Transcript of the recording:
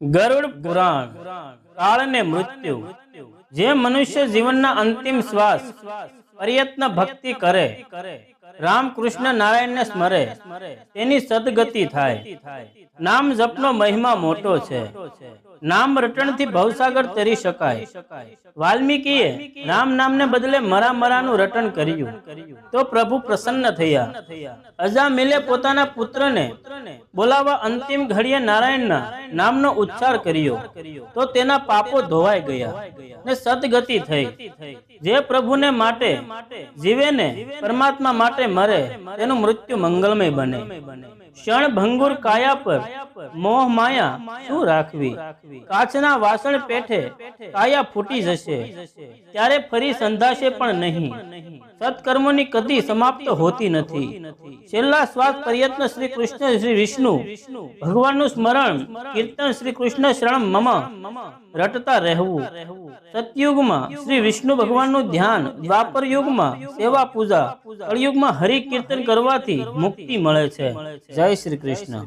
ગરુડ પુરાણ કાળ ને મૃત્યુ જે મનુષ્ય જીવનના અંતિમ શ્વાસ પ્રયત્ન ભક્તિ કરે રામ કૃષ્ણ નારાયણ ને સ્મરે તેની સદગતિ થાય। નામ જપનો મહિમા મોટો છે। નામ રટણથી ભવસાગર તરી શકાય। વાલ્મીકીએ રામ નામને બદલે મરા મરાનું રટણ કર્યું તો પ્રભુ પ્રસન્ન થયા। અજામિલે પોતાના પુત્રને બોલાવવા અંતિમ ઘડીએ નારાયણના નામનો ઉચ્ચાર કર્યો તો તેના પાપો ધોવાઈ ગયા ને સદગતિ થઈ। જે પ્રભુને માટે જીવે ને પરમાત્મા માટે મરે તેનું મૃત્યુ મંગલમય બને। ક્ષણ ભંગુર કાયા પર મોહ માયા શું રાખવી? કાચના વાસણ પેઠે કાયા ફૂટી જશે ત્યારે ફરી સંધાશે પણ નહીં। સત્કર્મોની કદી સમાપ્ત હોતી નથી। છેલ્લા શ્વાસ પ્રયત્ન શ્રી કૃષ્ણ શ્રી વિષ્ણુ ભગવાનનું સ્મરણ કીર્તન શ્રી કૃષ્ણ શરણ મમ રટતા રહેવું। સતયુગમાં શ્રી વિષ્ણુ ભગવાનનું ધ્યાન, દ્વાપર યુગમાં સેવા પૂજા, કળિયુગમાં હરિ કીર્તન કરવાથી મુક્તિ મળે છે। જય શ્રી કૃષ્ણ।